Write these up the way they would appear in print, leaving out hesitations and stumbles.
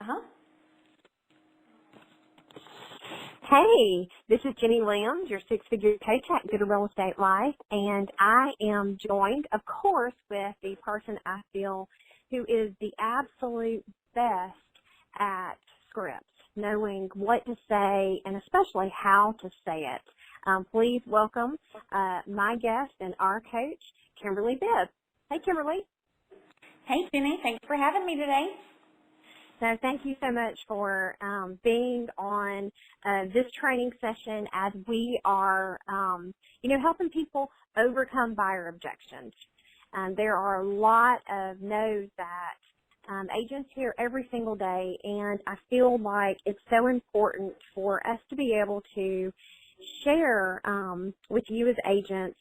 Uh-huh. Hey, this is Genny Williams, your six-figure paycheck to the real estate life, and I am joined, of course, with the person I feel who is the absolute best at scripts, knowing what to say and especially how to say it. Please welcome my guest and our coach, Kimberly Bibb. Hey, Kimberly. Hey, Jenny. Thanks for having me today. So thank you so much for being on this training session as we are, helping people overcome buyer objections. There are a lot of no's that agents hear every single day, and I feel like it's so important for us to be able to share with you as agents,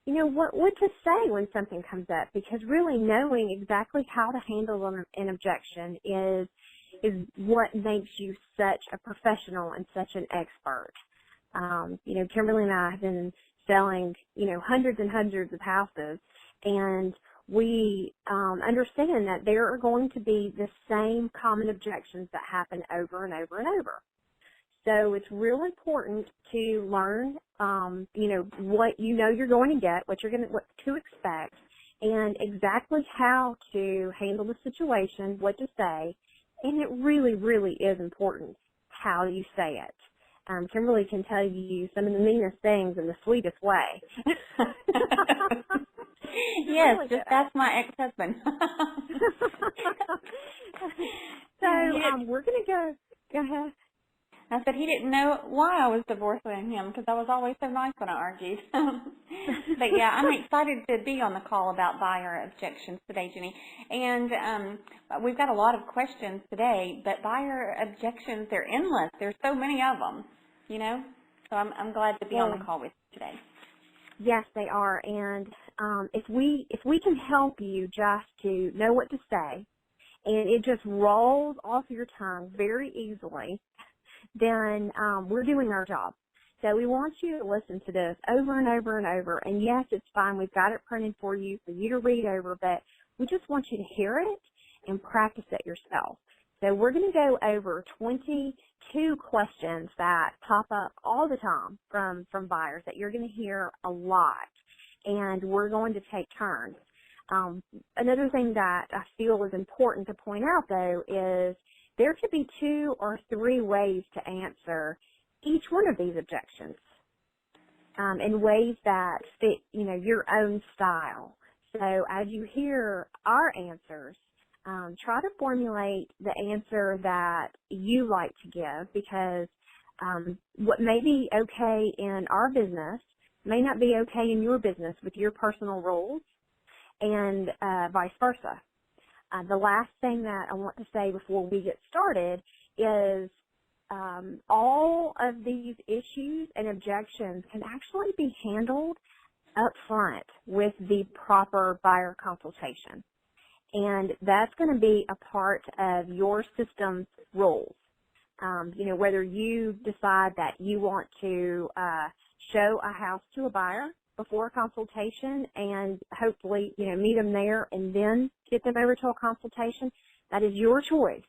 what to say when something comes up, because really knowing exactly how to handle an objection is what makes you such a professional and such an expert. Kimberly and I have been selling, hundreds and hundreds of houses, and we understand that there are going to be the same common objections that happen over and over and over. So it's real important to learn, what you're going to get, what to expect, and exactly how to handle the situation, what to say. And it really, really is important how you say it. Kimberly can tell you some of the meanest things in the sweetest way. Yes, just ask my ex-husband. So we're going to go ahead. I said he didn't know why I was divorcing him because I was always so nice when I argued. But, yeah, I'm excited to be on the call about buyer objections today, Jenny. And we've got a lot of questions today, but buyer objections, they're endless. There's so many of them, So I'm glad to be on the call with you today. Yes, they are. And if we can help you just to know what to say, and it just rolls off your tongue very easily, then we're doing our job. So we want you to listen to this over and over and over. And yes, it's fine. We've got it printed for you to read over, but we just want you to hear it and practice it yourself. So we're going to go over 22 questions that pop up all the time from buyers that you're going to hear a lot, and we're going to take turns. Another thing that I feel is important to point out, though, is there could be 2 or 3 ways to answer each one of these objections in ways that fit, your own style. So as you hear our answers, try to formulate the answer that you like to give, because what may be okay in our business may not be okay in your business with your personal rules, and vice versa. The last thing that I want to say before we get started is all of these issues and objections can actually be handled up front with the proper buyer consultation. And that's going to be a part of your system's rules. Whether you decide that you want to show a house to a buyer before a consultation and hopefully, meet them there and then get them over to a consultation, that is your choice.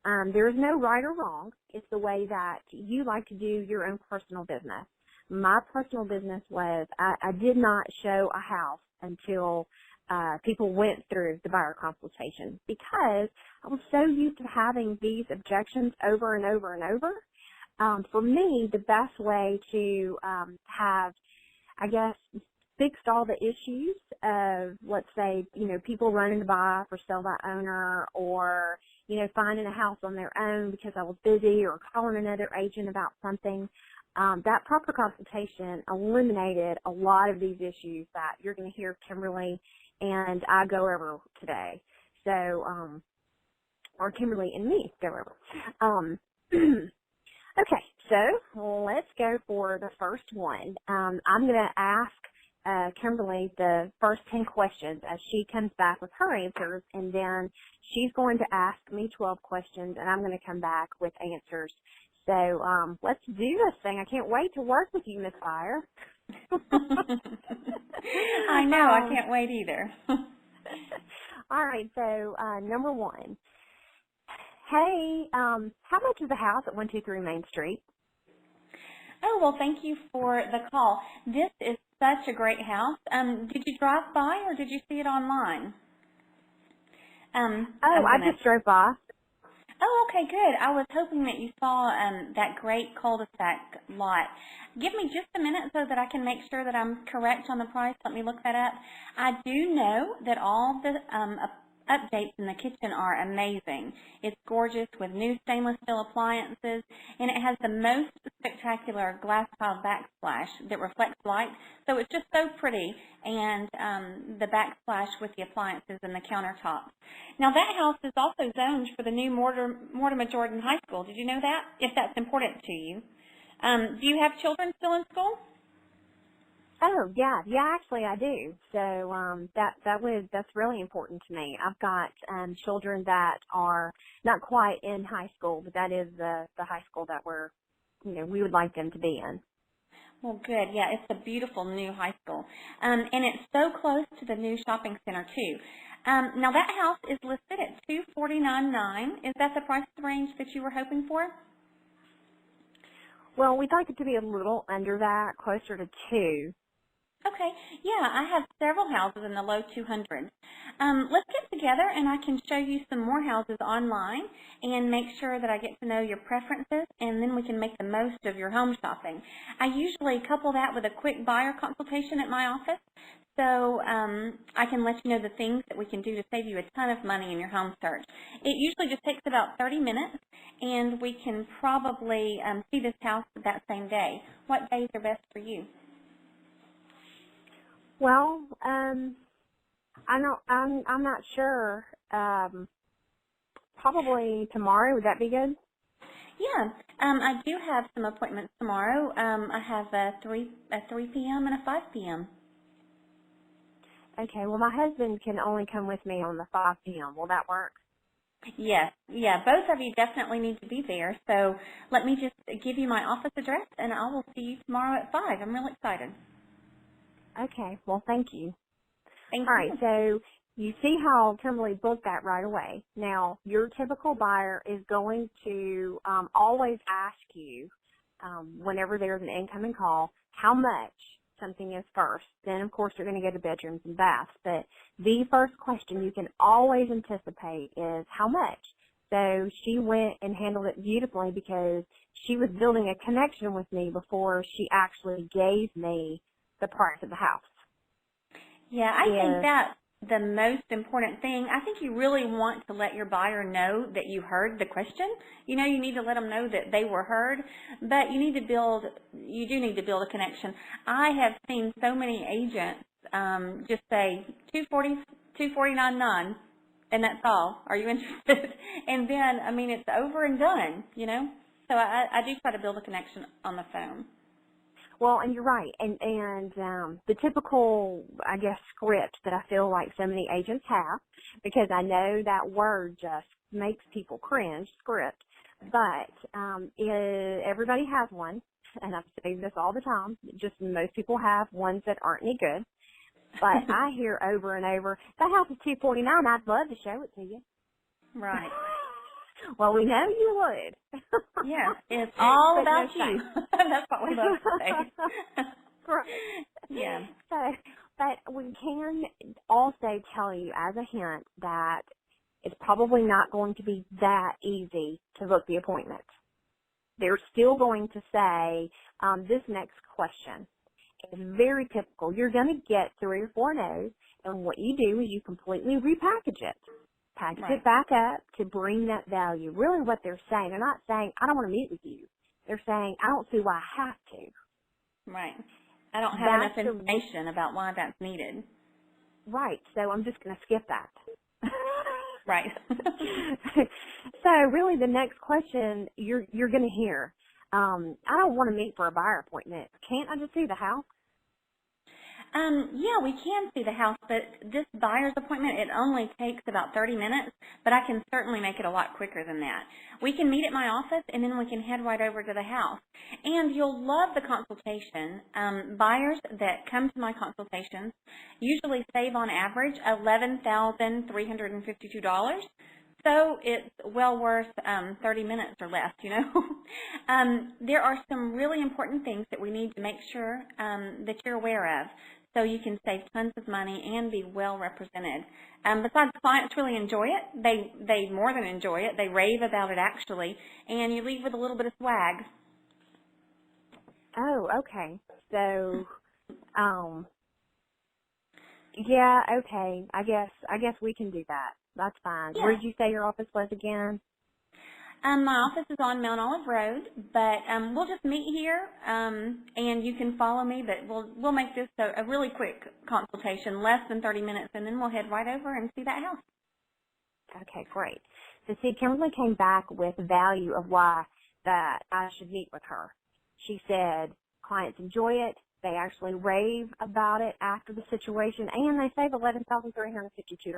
There is no right or wrong. It's the way that you like to do your own personal business. My personal business was I did not show a house until people went through the buyer consultation, because I was so used to having these objections over and over and over. For me, the best way to have, fixed all the issues of, let's say, people running to buy for sale by owner, or, finding a house on their own because I was busy, or calling another agent about something. That proper consultation eliminated a lot of these issues that you're going to hear Kimberly and I go over today. So, or Kimberly and me go over. Okay, so let's go for the first one. I'm going to ask Kimberly the first 10 questions as she comes back with her answers, and then she's going to ask me 12 questions, and I'm going to come back with answers. So let's do this thing. I can't wait to work with you, Miss Buyer. I know. I can't wait either. All right, so number 1. Hey, how much is the house at 123 Main Street? Oh, well, thank you for the call. This is such a great house. Did you drive by or did you see it online? I just drove by. Oh, okay, good. I was hoping that you saw that great cul-de-sac lot. Give me just a minute so that I can make sure that I'm correct on the price. Let me look that up. I do know that all the updates in the kitchen are amazing. It's gorgeous with new stainless steel appliances, and it has the most spectacular glass tile backsplash that reflects light. So it's just so pretty, and the backsplash with the appliances and the countertops. Now that house is also zoned for the new Mortimer Jordan High School. Did you know that? If that's important to you. Do you have children still in school? Oh, yeah, actually I do. So that's really important to me. I've got children that are not quite in high school, but that is the high school that we would like them to be in. Well, good. Yeah, it's a beautiful new high school. And it's so close to the new shopping center, too. Now, that house is listed at $249,900. Is that the price range that you were hoping for? Well, we'd like it to be a little under that, closer to 2. Okay. Yeah, I have several houses in the low 200s. Let's get together and I can show you some more houses online and make sure that I get to know your preferences, and then we can make the most of your home shopping. I usually couple that with a quick buyer consultation at my office, so I can let you know the things that we can do to save you a ton of money in your home search. It usually just takes about 30 minutes, and we can probably see this house that same day. What days are best for you? Well, I'm not sure. Probably tomorrow. Would that be good? Yeah, I do have some appointments tomorrow. I have a 3 p.m. and a 5 p.m. Okay. Well, my husband can only come with me on the 5 p.m. Will that work? Yes. Yeah, both of you definitely need to be there. So let me just give you my office address, and I will see you tomorrow at 5. I'm really excited. Okay. Well, thank you. Thank All you. right. So you see how Kimberly booked that right away. Now, your typical buyer is going to always ask you whenever there's an incoming call how much something is first. Then, of course, you're going to go to bedrooms and baths. But the first question you can always anticipate is how much. So she went and handled it beautifully because she was building a connection with me before she actually gave me the price of the house. Yeah, I think that's the most important thing. I think you really want to let your buyer know that you heard the question. You know, you need to let them know that they were heard, but you do need to build a connection. I have seen so many agents just say $249,900, and that's all. Are you interested? And then, I mean, it's over and done, you know? So I do try to build a connection on the phone. Well, and you're right. And the typical, I guess, script that I feel like so many agents have, because I know that word just makes people cringe, script, but everybody has one, and I've said this all the time, just most people have ones that aren't any good. But I hear over and over, that house is $249. I'd love to show it to you. Right. Well, we know you would. Yeah, it's all about you. That's what we love to say. Right. Yeah. So, but we can also tell you as a hint that it's probably not going to be that easy to book the appointment. They're still going to say, this next question is very typical. You're going to get 3 or 4 no's, and what you do is you completely repackage it. Package it back up to bring that value. Really what they're saying, they're not saying, I don't want to meet with you. They're saying, I don't see why I have to. Right. I don't have enough information about why that's needed. Right. So I'm just going to skip that. Right. So really the next question you're going to hear, I don't want to meet for a buyer appointment. Can't I just see the house? Yeah, we can see the house, but this buyer's appointment, it only takes about 30 minutes, but I can certainly make it a lot quicker than that. We can meet at my office, and then we can head right over to the house. And you'll love the consultation. Buyers that come to my consultations usually save on average $11,352. so it's well worth 30 minutes or less, you know. There are some really important things that we need to make sure that you're aware of so you can save tons of money and be well represented. Besides, clients really enjoy it. They more than enjoy it. They rave about it, actually, and you leave with a little bit of swag. Oh, okay. So, yeah, okay. I guess we can do that. That's fine. Yeah. Where did you say your office was again? My office is on Mount Olive Road, but we'll just meet here, and you can follow me. But we'll make this a really quick consultation, less than 30 minutes, and then we'll head right over and see that house. Okay, great. So, see, Kimberly came back with value of why that I should meet with her. She said clients enjoy it. They actually rave about it after the situation, and they save $11,352.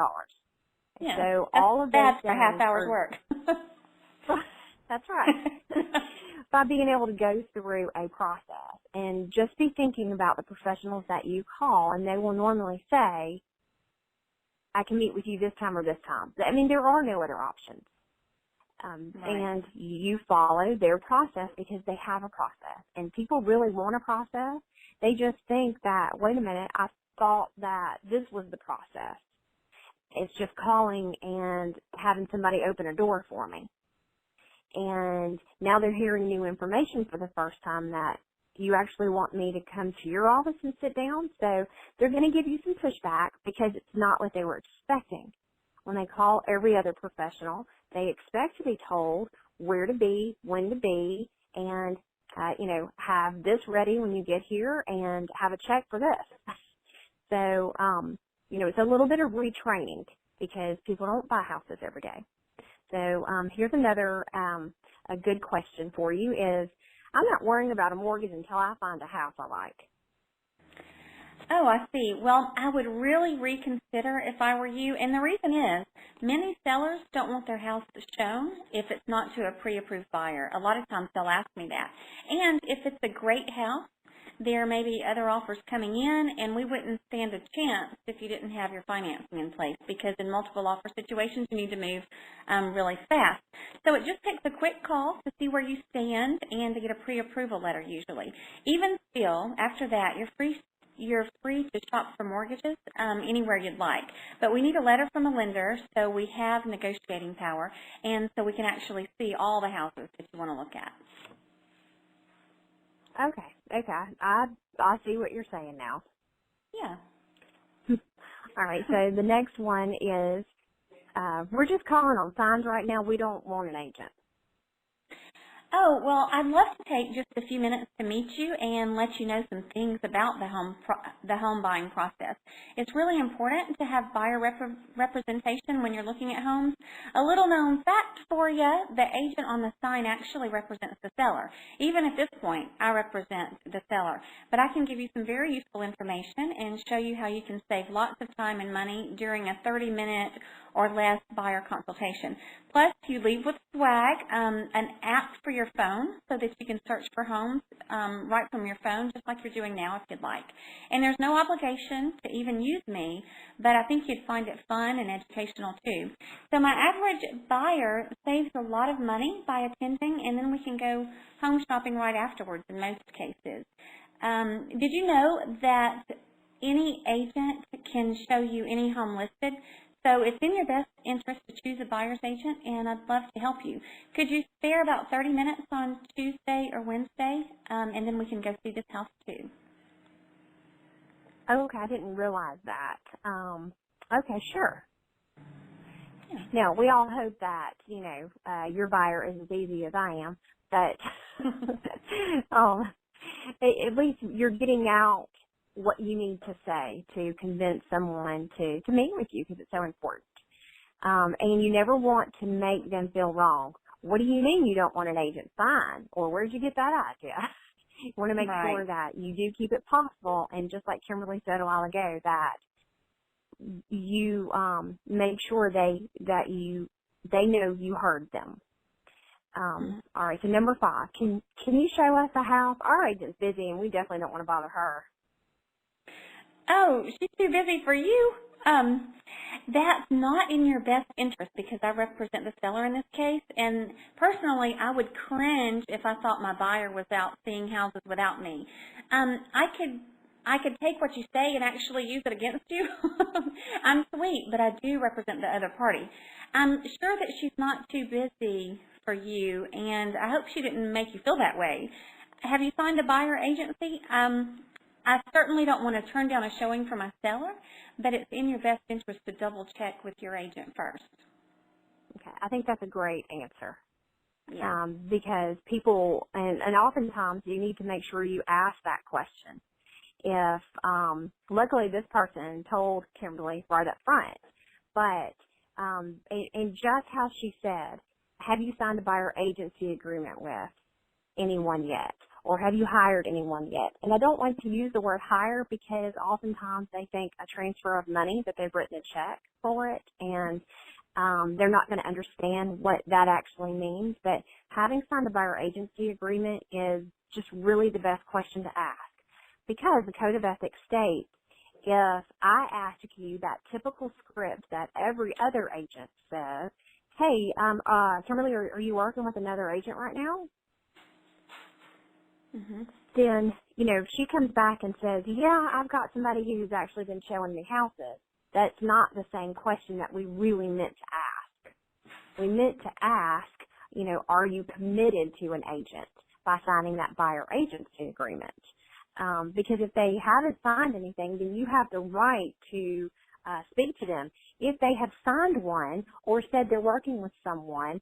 Yeah, so all of that's those for half hour's work. That's right. By being able to go through a process and just be thinking about the professionals that you call, and they will normally say, I can meet with you this time or this time. I mean, there are no other options. Right. And you follow their process because they have a process. And people really want a process. They just think that, wait a minute, I thought that this was the process. It's just calling and having somebody open a door for me. And now they're hearing new information for the first time that you actually want me to come to your office and sit down. So they're going to give you some pushback because it's not what they were expecting. When they call every other professional, they expect to be told where to be, when to be, and, have this ready when you get here and have a check for this. So, it's a little bit of retraining because people don't buy houses every day. So here's another a good question for you is, I'm not worrying about a mortgage until I find a house I like. Oh, I see. Well, I would really reconsider if I were you, and the reason is many sellers don't want their house shown if it's not to a pre-approved buyer. A lot of times they'll ask me that. And if it's a great house, there may be other offers coming in, and we wouldn't stand a chance if you didn't have your financing in place, because in multiple offer situations you need to move really fast. So it just takes a quick call to see where you stand and to get a pre-approval letter usually. Even still, after that, you're free to shop for mortgages anywhere you'd like. But we need a letter from a lender so we have negotiating power and so we can actually see all the houses that you want to look at. Okay. I see what you're saying now. Yeah. All right, so the next one is, we're just calling on signs right now. We don't want an agent. Oh, well, I'd love to take just a few minutes to meet you and let you know some things about the home buying process. It's really important to have buyer representation when you're looking at homes. A little known fact for you, the agent on the sign actually represents the seller. Even at this point, I represent the seller. But I can give you some very useful information and show you how you can save lots of time and money during a 30-minute or less buyer consultation. Plus, you leave with swag, an app for your phone so that you can search for homes right from your phone, just like you're doing now if you'd like. And there's no obligation to even use me, but I think you'd find it fun and educational too. So my average buyer saves a lot of money by attending, and then we can go home shopping right afterwards in most cases. Did you know that any agent can show you any home listed? So it's in your best interest to choose a buyer's agent, and I'd love to help you. Could you spare about 30 minutes on Tuesday or Wednesday, and then we can go see this house too? Oh, okay, I didn't realize that. Okay, sure. Yeah. Now, we all hope that, your buyer is as easy as I am, but at least you're getting out what you need to say to convince someone to meet with you because it's so important. And you never want to make them feel wrong. What do you mean you don't want an agent? Fine. Or where'd you get that idea? You want to make sure that you do keep it possible, and just like Kimberly said a while ago, that you make sure they know you heard them. All right, so number 5, can you show us a house? Our agent's busy, and we definitely don't want to bother her. Oh, she's too busy for you. That's not in your best interest because I represent the seller in this case, and personally, I would cringe if I thought my buyer was out seeing houses without me. I could take what you say and actually use it against you. I'm sweet, but I do represent the other party. I'm sure that she's not too busy for you, and I hope she didn't make you feel that way. Have you signed a buyer agency? I certainly don't want to turn down a showing for my seller, but it's in your best interest to double check with your agent first. Okay, I think that's a great answer. Yeah. Because people, and oftentimes you need to make sure you ask that question. If, luckily this person told Kimberly right up front, but, and just how she said, have you signed a buyer agency agreement with anyone yet? Or have you hired anyone yet? And I don't like to use the word hire because oftentimes they think a transfer of money, that they've written a check for it, and they're not going to understand what that actually means. But having signed a buyer agency agreement is just really the best question to ask, because the Code of Ethics states if I ask you that typical script that every other agent says, hey, Kimberly, are you working with another agent right now? Mm-hmm. Then, you know, if she comes back and says, yeah, I've got somebody who's actually been showing me houses, that's not the same question that we really meant to ask. We meant to ask, you know, are you committed to an agent by signing that buyer agency agreement? Because if they haven't signed anything, then you have the right to speak to them. If they have signed one or said they're working with someone,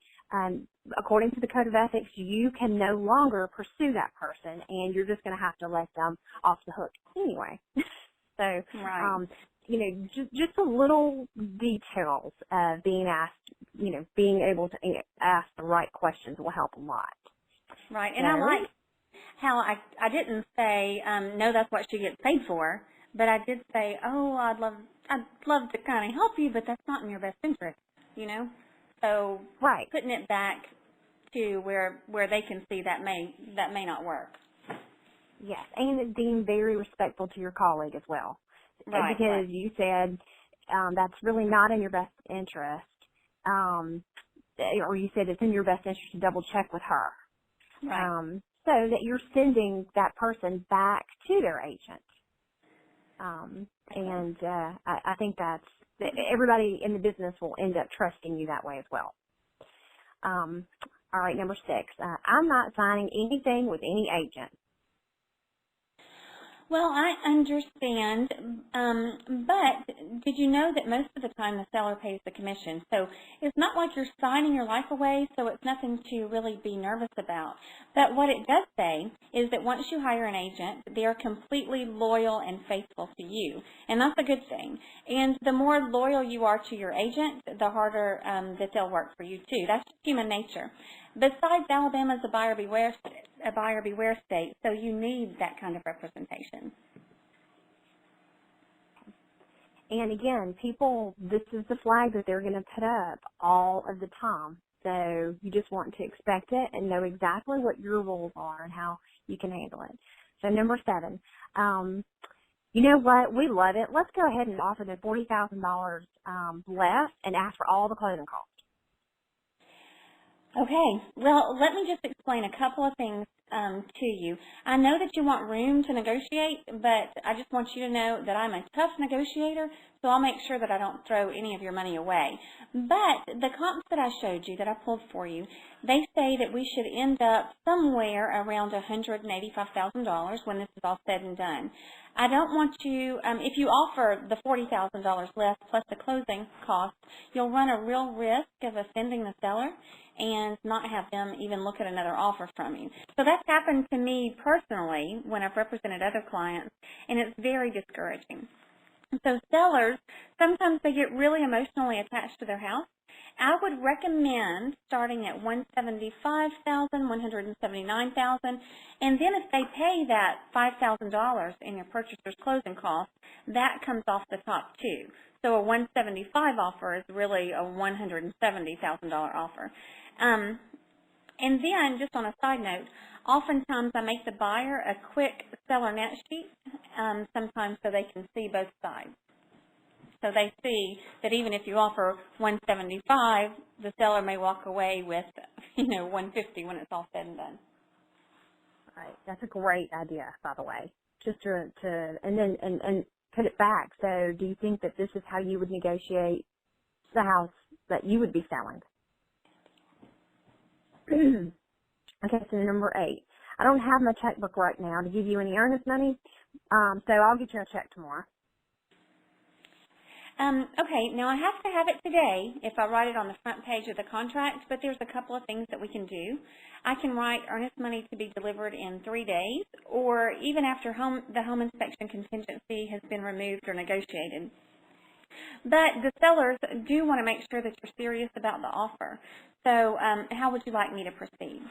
according to the Code of Ethics, you can no longer pursue that person, and you're just going to have to let them off the hook anyway. So, right. you know, just the little details of being asked, you know, being able to ask the right questions will help a lot. Right, and I like how I didn't say, no, that's what she gets paid for, but I did say, oh, I'd love to kind of help you, but that's not in your best interest, you know? So right. Putting it back to where they can see that may not work. Yes, and being very respectful to your colleague as well. Right. Because right. you said that's really not in your best interest, or you said it's in your best interest to double check with her. Right. So that you're sending that person back to their agent. And I think that's, everybody in the business will end up trusting you that way as well. All right, number 6. I'm not signing anything with any agent. Well, I understand, but did you know that most of the time the seller pays the commission? So it's not like you're signing your life away, so it's nothing to really be nervous about. But what it does say is that once you hire an agent, they are completely loyal and faithful to you, and that's a good thing. And the more loyal you are to your agent, the harder that they'll work for you too. That's just human nature. Besides, Alabama's a buyer beware state, so you need that kind of representation. And again, people, this is the flag that they're going to put up all of the time. So you just want to expect it and know exactly what your rules are and how you can handle it. So number 7, you know what? We love it. Let's go ahead and offer the $40,000 less and ask for all the closing costs. Okay, well, let me just explain a couple of things to you. I know that you want room to negotiate, but I just want you to know that I'm a tough negotiator, so I'll make sure that I don't throw any of your money away. But the comps that I showed you, that I pulled for you, they say that we should end up somewhere around $185,000 when this is all said and done. I don't want you, if you offer the $40,000 less plus the closing costs, you'll run a real risk of offending the seller and not have them even look at another offer from you. So that's happened to me personally when I've represented other clients, and it's very discouraging. So sellers, sometimes they get really emotionally attached to their house. I would recommend starting at $175,000, $179,000, and then if they pay that $5,000 in your purchaser's closing costs, that comes off the top too. So a $175,000 offer is really a $170,000 offer. And then, just on a side note, oftentimes I make the buyer a quick seller net sheet, sometimes so they can see both sides. So they see that even if you offer $175, the seller may walk away with, $150 when it's all said and done. Right. That's a great idea, by the way. Just to and then put it back. So do you think that this is how you would negotiate the house that you would be selling? Okay, so number 8. I don't have my checkbook right now to give you any earnest money, so I'll get you a check tomorrow. Okay, now I have to have it today if I write it on the front page of the contract, but there's a couple of things that we can do. I can write earnest money to be delivered in 3 days, or even after the home inspection contingency has been removed or negotiated. But the sellers do want to make sure that you're serious about the offer. So how would you like me to proceed?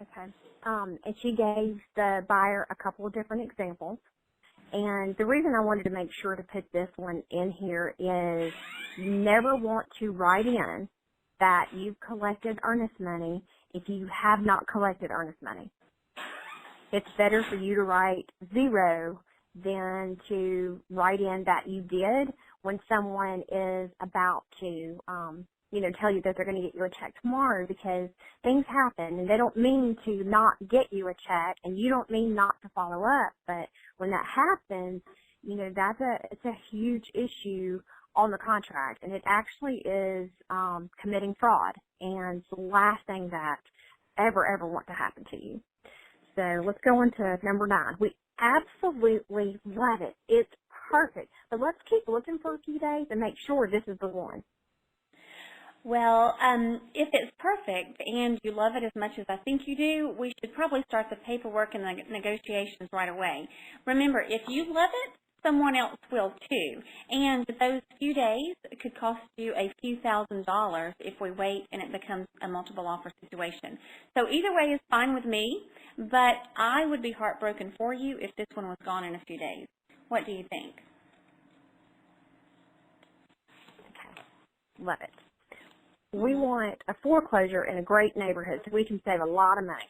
Okay. And she gave the buyer a couple of different examples. And the reason I wanted to make sure to put this one in here is you never want to write in that you've collected earnest money if you have not collected earnest money. It's better for you to write 0 than to write in that you did when someone is about to, tell you that they're going to get you a check tomorrow, because things happen and they don't mean to not get you a check and you don't mean not to follow up. But when that happens, it's a huge issue on the contract, and it actually is committing fraud, and it's the last thing that ever want to happen to you. So let's go on to number 9. We absolutely love it. It's perfect. But let's keep looking for a few days and make sure this is the one. Well, if it's perfect and you love it as much as I think you do, we should probably start the paperwork and the negotiations right away. Remember, if you love it, someone else will too. And those few days could cost you a few $1,000s if we wait and it becomes a multiple offer situation. So either way is fine with me, but I would be heartbroken for you if this one was gone in a few days. What do you think? Okay. Love it. We want a foreclosure in a great neighborhood so we can save a lot of money.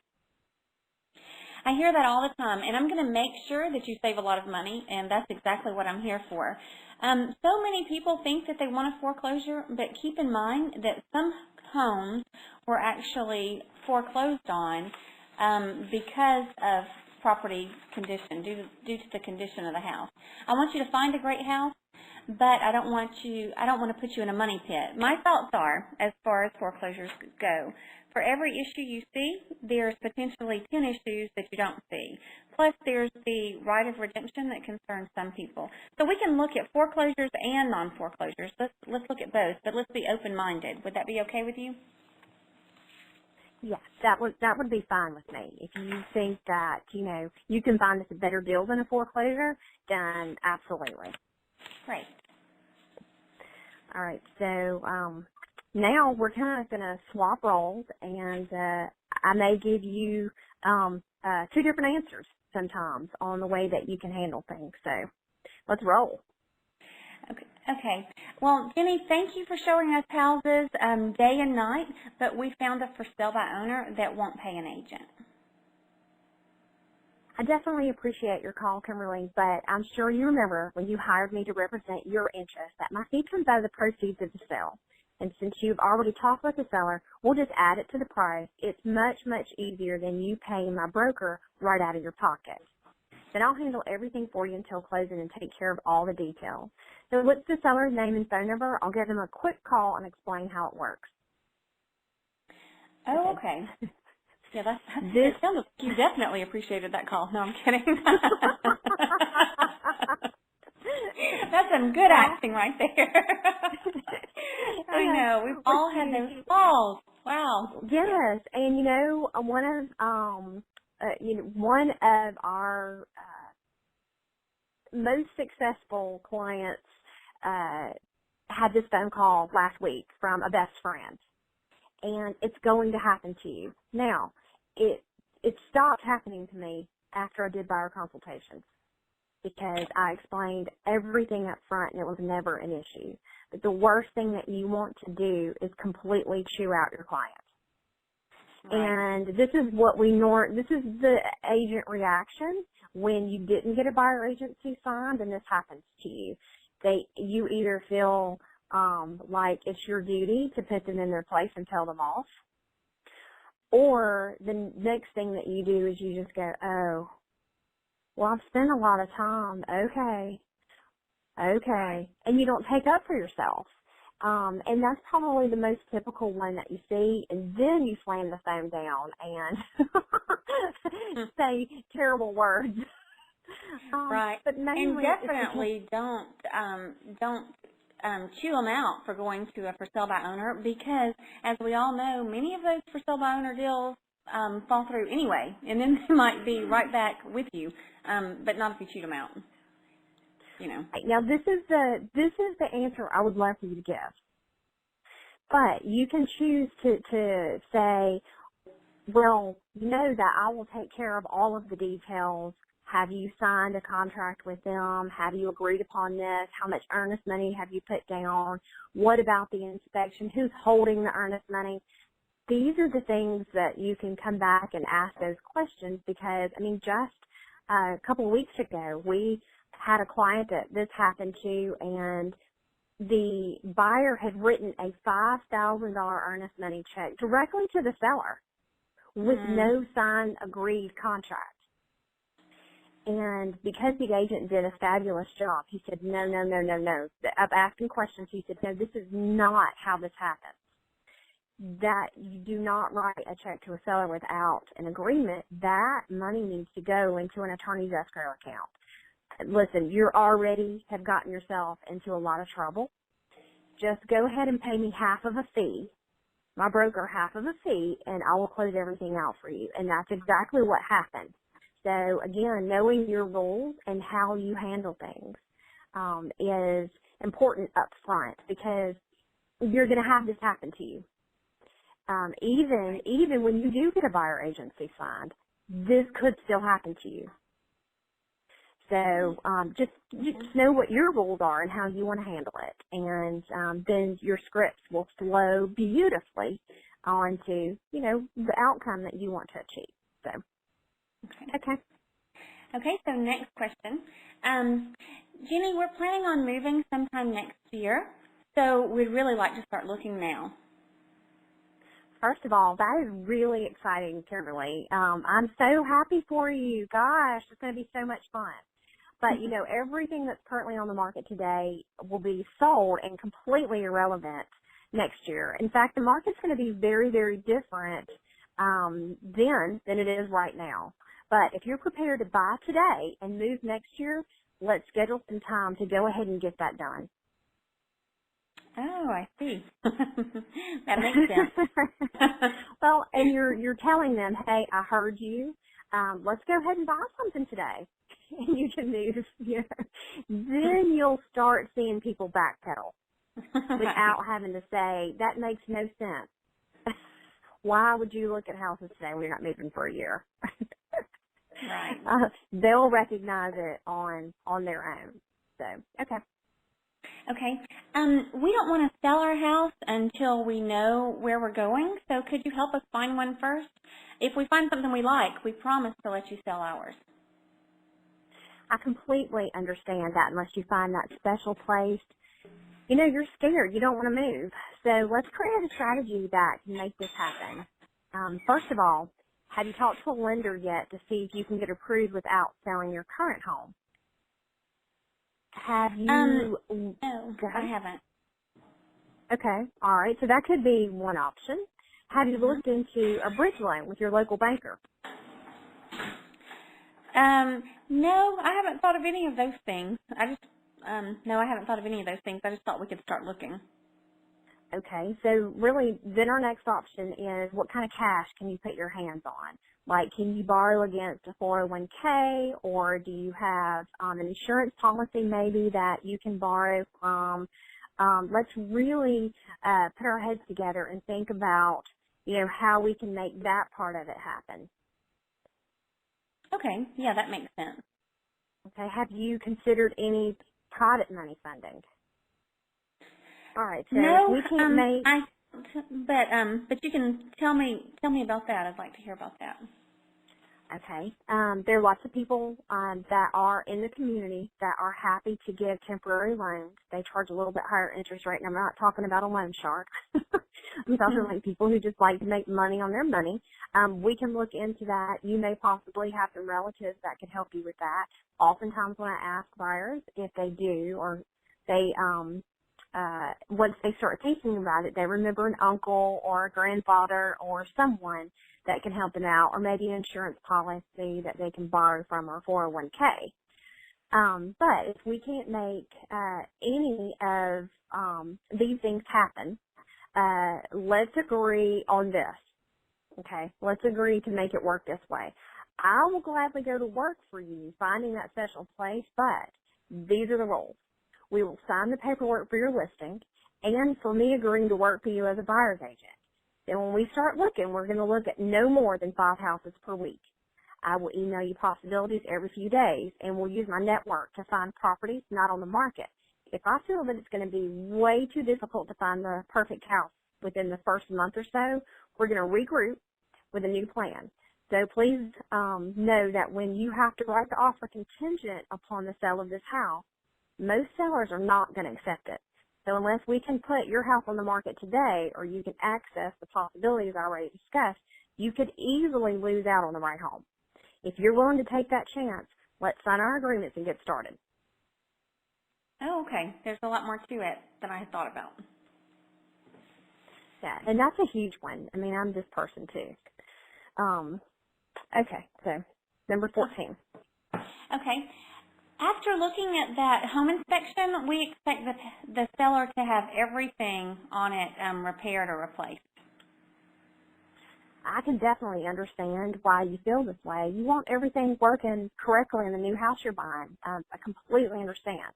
I hear that all the time, and I'm going to make sure that you save a lot of money, and that's exactly what I'm here for. So many people think that they want a foreclosure, but keep in mind that some homes were actually foreclosed on because of property condition, due to the condition of the house. I want you to find a great house, but I don't want to put you in a money pit. My thoughts are, as far as foreclosures go, for every issue you see, there's potentially 10 issues that you don't see. Plus, there's the right of redemption that concerns some people. So we can look at foreclosures and non-foreclosures. Let's look at both, but let's be open-minded. Would that be okay with you? Yes, that would be fine with me. If you think that, you can find us a better deal than a foreclosure, then absolutely. Great. All right, so now we're kind of going to swap roles, and I may give you 2 different answers sometimes on the way that you can handle things. So let's roll. Okay. Well, Jenny, thank you for showing us houses day and night, but we found a for sale by owner that won't pay an agent. I definitely appreciate your call, Kimberly, but I'm sure you remember when you hired me to represent your interests that my fee comes out of the proceeds of the sale. And since you've already talked with the seller, we'll just add it to the price. It's much easier than you paying my broker right out of your pocket. Then I'll handle everything for you until closing and take care of all the details. So what's the seller's name and phone number? I'll give them a quick call and explain how it works. Oh, okay. Yeah, it sounds like you definitely appreciated that call. No, I'm kidding. That's some good acting right there. I know. We've all had those calls. Wow. Yes, and one of our most successful clients had this phone call last week from a best friend, and it's going to happen to you. Now, it stopped happening to me after I did buyer consultations because I explained everything up front and it was never an issue. But the worst thing that you want to do is completely chew out your client. Right. And this is this is the agent reaction when you didn't get a buyer agency signed and this happens to you. You either feel like it's your duty to put them in their place and tell them off, or the next thing that you do is you just go, oh, well, I've spent a lot of time. Okay. And you don't take up for yourself. And that's probably the most typical one that you see, and then you slam the phone down and say terrible words. Right. But mainly, and definitely don't chew them out for going to a for sale by owner, because as we all know, many of those for sale by owner deals fall through anyway, and then they might be right back with you, but not if you chew them out. You know. Now this is the answer I would love for you to give. But you can choose to say, well, you know that I will take care of all of the details. Have you signed a contract with them? Have you agreed upon this? How much earnest money have you put down? What about the inspection? Who's holding the earnest money? These are the things that you can come back and ask those questions, because, I mean, just a couple of weeks ago, we had a client that this happened to, and the buyer had written a $5,000 earnest money check directly to the seller with no signed agreed contract. And because the agent did a fabulous job, he said, no. Of asking questions, he said, no, this is not how this happens. That you do not write a check to a seller without an agreement. That money needs to go into an attorney's escrow account. Listen, you already have gotten yourself into a lot of trouble. Just go ahead and pay me half of a fee, my broker half of a fee, and I will close everything out for you. And that's exactly what happened. So, again, knowing your rules and how you handle things is important up front, because you're going to have this happen to you. Even when you do get a buyer agency signed, this could still happen to you. So just know what your rules are and how you want to handle it, and then your scripts will flow beautifully onto, you know, the outcome that you want to achieve. So, Okay. So next question, Jenny, we're planning on moving sometime next year, so we'd really like to start looking now. First of all, that is really exciting, Kimberly. I'm so happy for you. Gosh, it's going to be so much fun. But, you know, everything that's currently on the market today will be sold and completely irrelevant next year. In fact, the market's going to be very, very different then than it is right now. But if you're prepared to buy today and move next year, let's schedule some time to go ahead and get that done. Oh, I see. That makes sense. Well, and you're telling them, hey, I heard you. Let's go ahead and buy something today. And you can move. You know. Then you'll start seeing people backpedal without having to say, that makes no sense. Why would you look at houses today when you're not moving for a year? Right. They'll recognize it on their own. So, okay. Okay. We don't want to sell our house until we know where we're going, so could you help us find one first? If we find something we like, we promise to let you sell ours. I completely understand that unless you find that special place. You know, you're scared. You don't want to move. So let's create a strategy that can make this happen. First of all, have you talked to a lender yet to see if you can get approved without selling your current home? Have you? No, I haven't. Okay, all right. So that could be one option. Have you looked into a bridge loan with your local banker? No, I haven't thought of any of those things. No, I haven't thought of any of those things. I just thought we could start looking. Okay, so really then our next option is what kind of cash can you put your hands on? Like, can you borrow against a 401k, or do you have an insurance policy maybe that you can borrow from? Let's really put our heads together and think about, you know, how we can make that part of it happen. Okay, yeah, that makes sense. Okay, have you considered any private money funding? All right, so no, we can't make... but you can tell me about that. I'd like to hear about that. Okay. There are lots of people that are in the community that are happy to give temporary loans. They charge a little bit higher interest rate, and I'm not talking about a loan shark. I'm talking like people who just like to make money on their money. We can look into that. You may possibly have some relatives that can help you with that. Oftentimes when I ask buyers if they do or they once they start thinking about it, they remember an uncle or a grandfather or someone that can help them out, or maybe an insurance policy that they can borrow from or 401k. But if we can't make any of these things happen, let's agree on this. Okay, let's agree to make it work this way. I will gladly go to work for you finding that special place, but these are the rules. We will sign the paperwork for your listing and for me agreeing to work for you as a buyer's agent. Then when we start looking, we're going to look at no more than 5 houses per week. I will email you possibilities every few days, and we'll use my network to find properties not on the market. If I feel that it's going to be way too difficult to find the perfect house within the first month or so, we're going to regroup with a new plan. So please know that when you have to write the offer contingent upon the sale of this house, most sellers are not going to accept it. So unless we can put your house on the market today, or you can access the possibilities I already discussed, you could easily lose out on the right home. If you're willing to take that chance, let's sign our agreements and get started. Oh, okay. There's a lot more to it than I had thought about. Yeah, and that's a huge one. I mean, I'm this person too. Okay, so number 14. Okay. After looking at that home inspection, we expect the seller to have everything on it repaired or replaced. I can definitely understand why you feel this way. You want everything working correctly in the new house you're buying. I completely understand.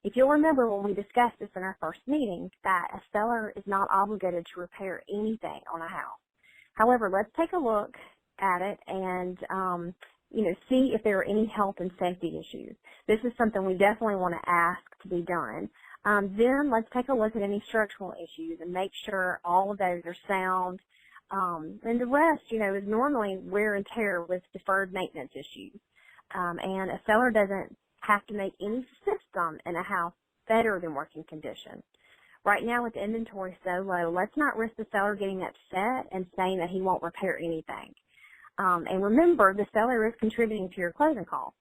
If you'll remember when we discussed this in our first meeting, that a seller is not obligated to repair anything on a house. However, let's take a look at it and see if there are any health and safety issues. This is something we definitely want to ask to be done. Then let's take a look at any structural issues and make sure all of those are sound. And the rest, is normally wear and tear with deferred maintenance issues. And a seller doesn't have to make any system in a house better than working condition. Right now with the inventory so low, let's not risk the seller getting upset and saying that he won't repair anything. And remember, the seller is contributing to your closing costs.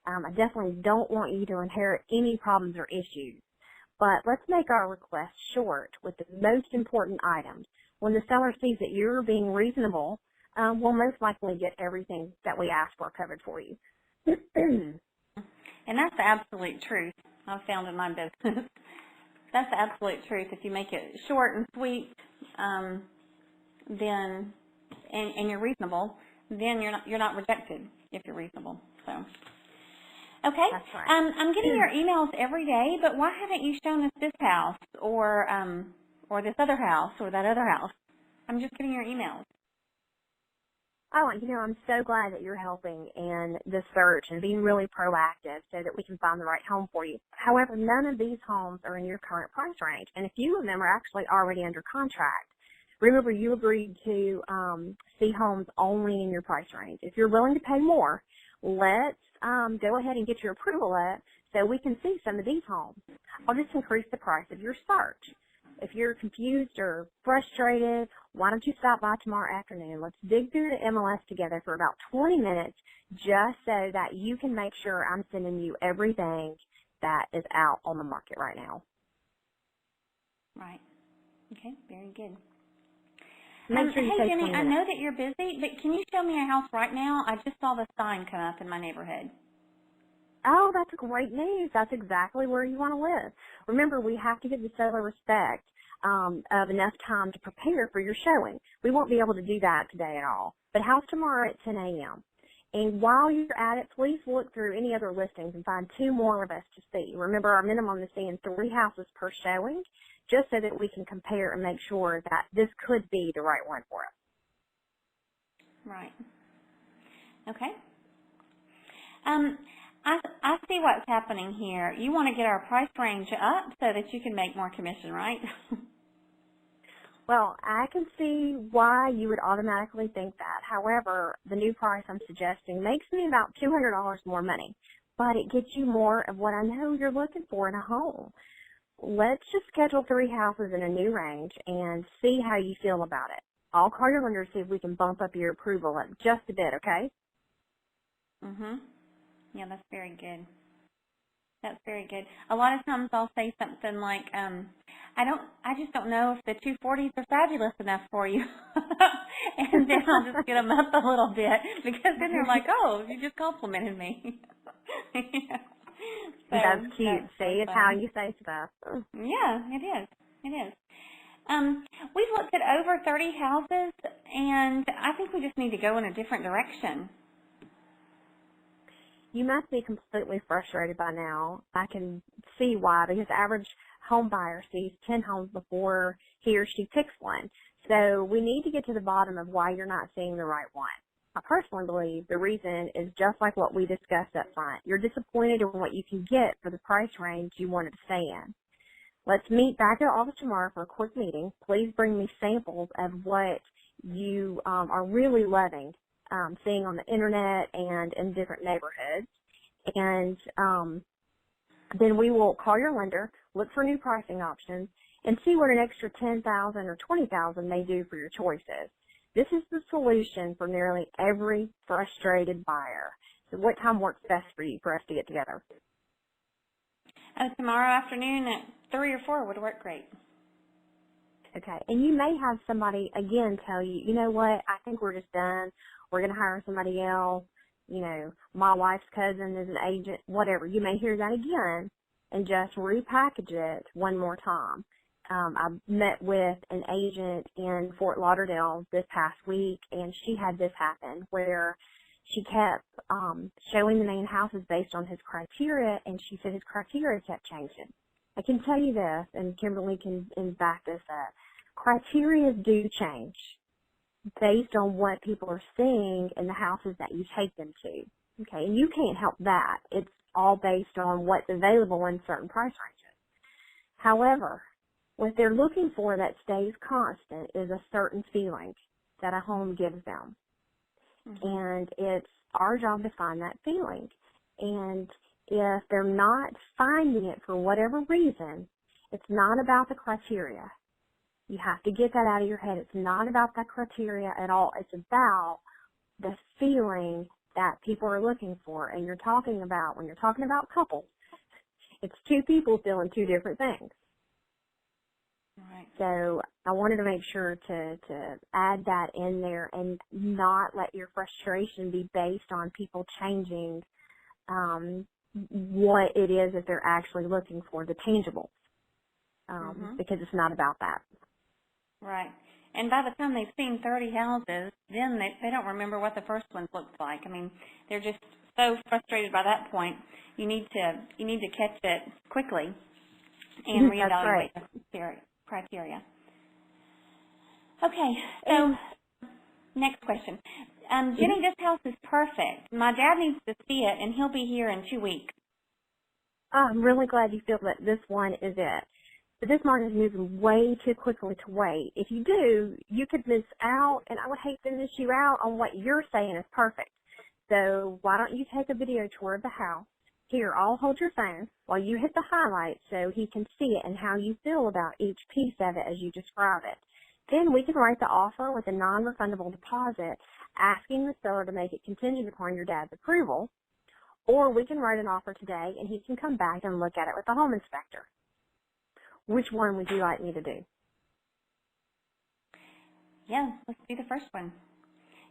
I definitely don't want you to inherit any problems or issues. But let's make our request short with the most important items. When the seller sees that you're being reasonable, we'll most likely get everything that we asked for covered for you. And that's the absolute truth I've found in my business. That's the absolute truth. If you make it short and sweet, then and you're reasonable, then you're not rejected if you're reasonable. So, okay. That's right. I'm getting your emails every day, but why haven't you shown us this house or this other house or that other house? I'm just getting your emails. Oh, I'm so glad that you're helping in the search and being really proactive so that we can find the right home for you. However, none of these homes are in your current price range, and a few of them are actually already under contract. Remember, you agreed to see homes only in your price range. If you're willing to pay more, let's go ahead and get your approval up so we can see some of these homes. I'll just increase the price of your search. If you're confused or frustrated, why don't you stop by tomorrow afternoon? Let's dig through the MLS together for about 20 minutes just so that you can make sure I'm sending you everything that is out on the market right now. Right. Okay, very good. Make sure you hey, take Jenny, 20 I minutes. know that you're busy, but can you show me a house right now? I just saw the sign come up in my neighborhood. Oh, that's great news. That's exactly where you want to live. Remember, we have to give the seller respect of enough time to prepare for your showing. We won't be able to do that today at all. But house tomorrow at 10 a.m. And while you're at it, please look through any other listings and find 2 more of us to see. Remember, our minimum is seeing 3 houses per showing, just so that we can compare and make sure that this could be the right one for us. Right. Okay. I see what's happening here. You want to get our price range up so that you can make more commission, right? Well, I can see why you would automatically think that. However, the new price I'm suggesting makes me about $200 more money, but it gets you more of what I know you're looking for in a home. Let's just schedule 3 houses in a new range and see how you feel about it. I'll call your lender to see if we can bump up your approval up just a bit, okay? Yeah, that's very good. That's very good. A lot of times I'll say something like, I just don't know if the 240s are fabulous enough for you. And then I'll just get them up a little bit because then they're like, oh, you just complimented me. Yeah. So That's cute. that's See, it's fun. how you say stuff. Yeah, it is. It is. We've looked at over 30 houses, and I think we just need to go in a different direction. You must be completely frustrated by now. I can see why, because the average home buyer sees 10 homes before he or she picks one. So we need to get to the bottom of why you're not seeing the right one. I personally believe the reason is just like what we discussed up front. You're disappointed in what you can get for the price range you wanted to stay in. Let's meet back at the office tomorrow for a quick meeting. Please bring me samples of what you are really loving, seeing on the internet and in different neighborhoods. And then we will call your lender, look for new pricing options, and see what an extra $10,000 or $20,000 may do for your choices. This is the solution for nearly every frustrated buyer. So what time works best for you for us to get together? Tomorrow afternoon at 3 or 4 would work great. Okay. And you may have somebody, again, tell you, you know what, I think we're just done. We're going to hire somebody else. You know, my wife's cousin is an agent, whatever. You may hear that again and just repackage it one more time. I met with an agent in Fort Lauderdale this past week, and she had this happen where she kept showing the main houses based on his criteria, and she said his criteria kept changing. I can tell you this, and Kimberly can back this up. Criteria do change based on what people are seeing in the houses that you take them to. Okay, and you can't help that. It's all based on what's available in certain price ranges. However, what they're looking for that stays constant is a certain feeling that a home gives them. And it's our job to find that feeling. And if they're not finding it for whatever reason, it's not about the criteria. You have to get that out of your head. It's not about that criteria at all. It's about the feeling that people are looking for. And you're talking about, when you're talking about couples, it's two people feeling two different things. Right. So I wanted to make sure to add that in there and not let your frustration be based on people changing what it is that they're actually looking for, the tangible, because it's not about that. Right. And by the time they've seen 30 houses, then they don't remember what the first one looked like. I mean, they're just so frustrated by that point. You need to catch it quickly and reevaluate the criteria. Okay, so next question. Jenny, this house is perfect. My dad needs to see it, and he'll be here in 2 weeks. I'm really glad you feel that this one is it. But this market is moving way too quickly to wait. If you do, you could miss out, and I would hate to miss you out on what you're saying is perfect. So why don't you take a video tour of the house? Here, I'll hold your phone while you hit the highlights so he can see it and how you feel about each piece of it as you describe it. Then we can write the offer with a non-refundable deposit, asking the seller to make it contingent upon your dad's approval, or we can write an offer today and he can come back and look at it with the home inspector. Which one would you like me to do? Yeah, let's do the first one.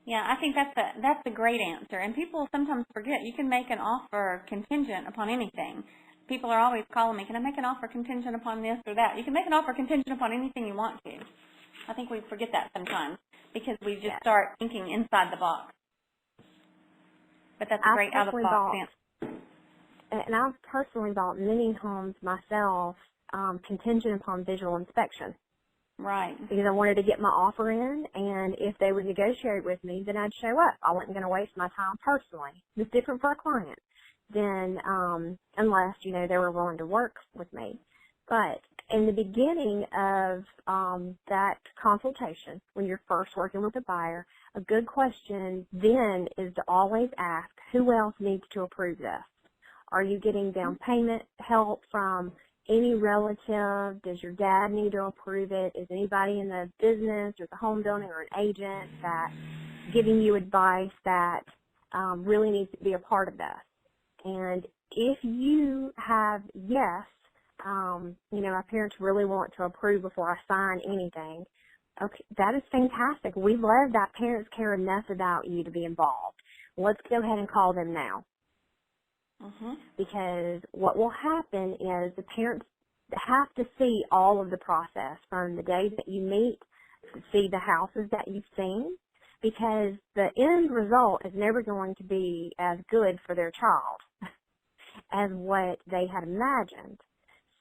Yeah, I think that's a great answer. And people sometimes forget you can make an offer contingent upon anything. People are always calling me, can I make an offer contingent upon this or that? You can make an offer contingent upon anything you want to. I think we forget that sometimes because we just start thinking inside the box. But that's a great out-of-the-box answer. And I've personally bought many homes myself contingent upon visual inspection. Right. Because I wanted to get my offer in, and if they would negotiate with me, then I'd show up. I wasn't going to waste my time personally. It's different for a client than unless, they were willing to work with me. But in the beginning of that consultation, when you're first working with a buyer, a good question then is to always ask, who else needs to approve this? Are you getting down payment help from any relative? Does your dad need to approve it? Is anybody in the business or the home building or an agent that giving you advice that really needs to be a part of this? And if you have yes, my parents really want to approve before I sign anything, okay, that is fantastic. We love that parents care enough about you to be involved. Let's go ahead and call them now. Because what will happen is the parents have to see all of the process from the day that you meet, to see the houses that you've seen, because the end result is never going to be as good for their child as what they had imagined.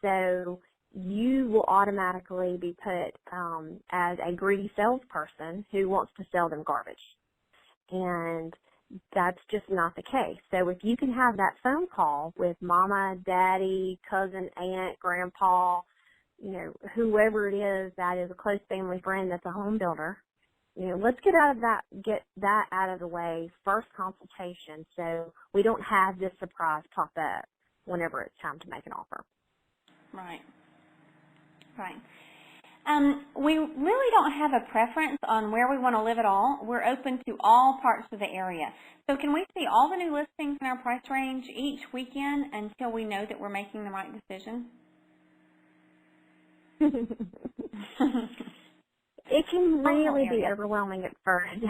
So you will automatically be put as a greedy salesperson who wants to sell them garbage. And that's just not the case. So if you can have that phone call with mama, daddy, cousin, aunt, grandpa, whoever it is that is a close family friend that's a home builder, let's get that out of the way first consultation so we don't have this surprise pop up whenever it's time to make an offer. Right. We really don't have a preference on where we want to live at all. We're open to all parts of the area. So can we see all the new listings in our price range each weekend until we know that we're making the right decision? It can really be overwhelming at first.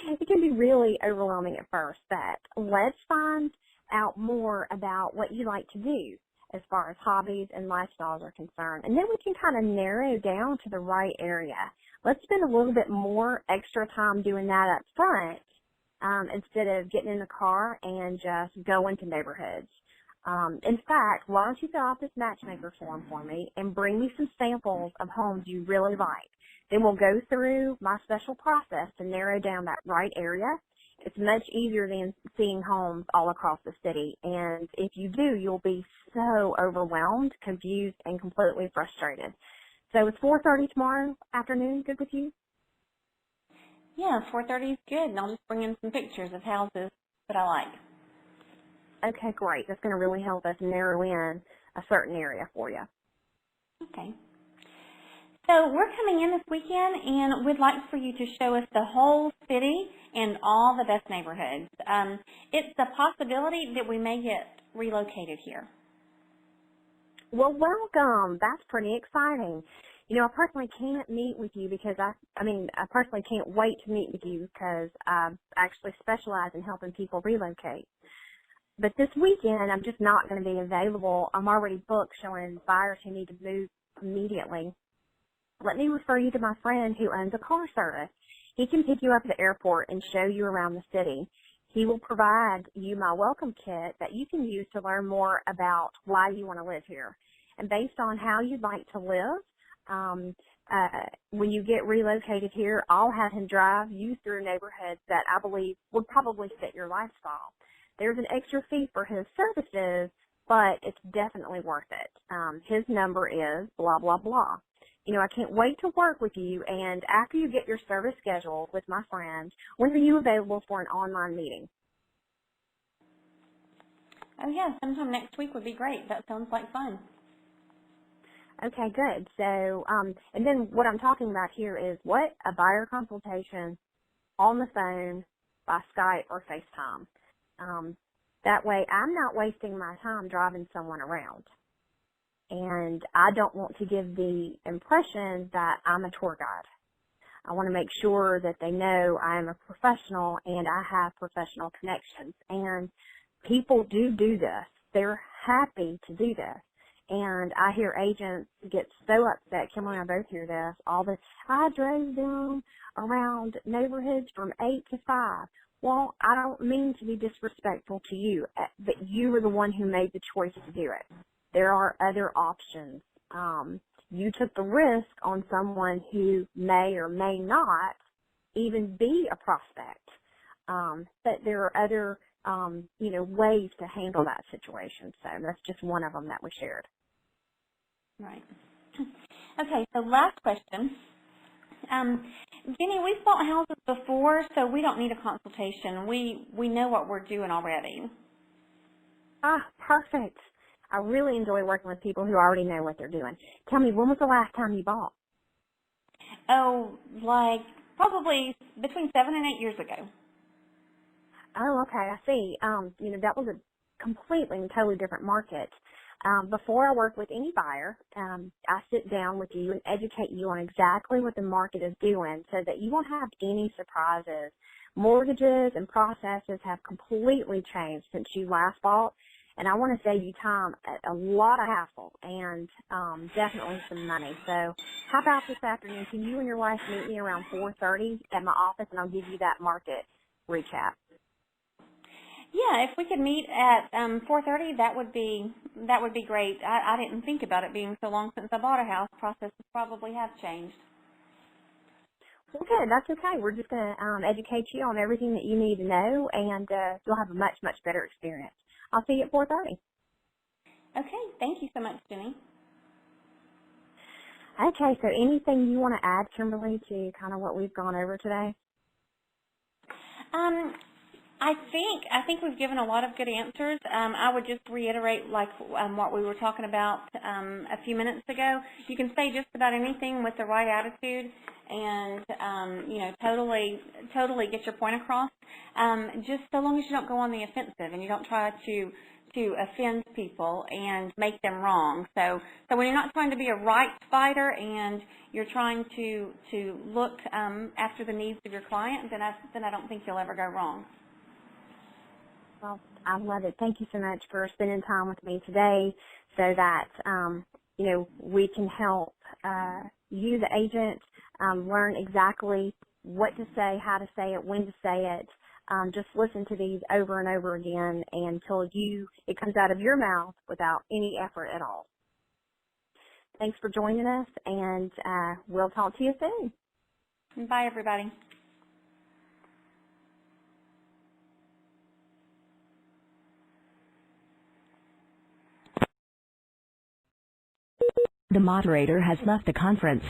It can be really overwhelming at first, but let's find out more about what you like to do as far as hobbies and lifestyles are concerned. And then we can kind of narrow down to the right area. Let's spend a little bit more extra time doing that up front instead of getting in the car and just going to neighborhoods. In fact, why don't you fill out this matchmaker form for me and bring me some samples of homes you really like. Then we'll go through my special process to narrow down that right area. It's much easier than seeing homes all across the city. And if you do, you'll be so overwhelmed, confused, and completely frustrated. So it's 4:30 tomorrow afternoon. Good with you? Yeah, 4:30 is good. And I'll just bring in some pictures of houses that I like. Okay, great. That's going to really help us narrow in a certain area for you. Okay. So we're coming in this weekend, and we'd like for you to show us the whole city and all the best neighborhoods. It's a possibility that we may get relocated here. Well, welcome. That's pretty exciting. I personally can't meet with you because I personally can't wait to meet with you because I actually specialize in helping people relocate. But this weekend, I'm just not going to be available. I'm already booked showing buyers who need to move immediately. Let me refer you to my friend who owns a car service. He can pick you up at the airport and show you around the city. He will provide you my welcome kit that you can use to learn more about why you want to live here. And based on how you'd like to live, when you get relocated here, I'll have him drive you through neighborhoods that I believe would probably fit your lifestyle. There's an extra fee for his services, but it's definitely worth it. His number is blah, blah, blah. I can't wait to work with you, and after you get your service scheduled with my friend, when are you available for an online meeting? Oh, yeah, sometime next week would be great. That sounds like fun. Okay, good. So, and then what I'm talking about here is what? A buyer consultation on the phone, by Skype or FaceTime. That way I'm not wasting my time driving someone around. And I don't want to give the impression that I'm a tour guide. I want to make sure that they know I am a professional and I have professional connections. And people do this. They're happy to do this. And I hear agents get so upset. Kimberly and I both hear this. I drove them around neighborhoods from 8 to 5. Well, I don't mean to be disrespectful to you, but you were the one who made the choice to do it. There are other options. You took the risk on someone who may or may not even be a prospect. But there are other, ways to handle that situation. So that's just one of them that we shared. Right. Okay, so last question. Jenny, we've bought houses before, so we don't need a consultation. We know what we're doing already. Ah, perfect. I really enjoy working with people who already know what they're doing. Tell me, when was the last time you bought? Oh, like probably between 7 and 8 years ago. Oh, okay, I see. That was a completely and totally different market. Before I work with any buyer, I sit down with you and educate you on exactly what the market is doing so that you won't have any surprises. Mortgages and processes have completely changed since you last bought, and I want to save you time, a lot of hassle, and definitely some money. So how about this afternoon? Can you and your wife meet me around 4:30 at my office, and I'll give you that market recap? Yeah, if we could meet at 4:30, that would be great. I didn't think about it being so long since I bought a house. Processes probably have changed. Well, good. That's okay. We're just going to educate you on everything that you need to know, and you'll have a much, much better experience. I'll see you at 4:30. Okay, thank you so much, Jenny. Okay, so anything you want to add, Kimberly, to kind of what we've gone over today? I think we've given a lot of good answers. I would just reiterate what we were talking about a few minutes ago. You can say just about anything with the right attitude, and totally get your point across. Just so long as you don't go on the offensive and you don't try to offend people and make them wrong. So when you're not trying to be a rights fighter and you're trying to look after the needs of your client, then I don't think you'll ever go wrong. Well, I love it. Thank you so much for spending time with me today so that, we can help you, the agent, learn exactly what to say, how to say it, when to say it. Just listen to these over and over again until it comes out of your mouth without any effort at all. Thanks for joining us, and we'll talk to you soon. Bye, everybody. The moderator has left the conference.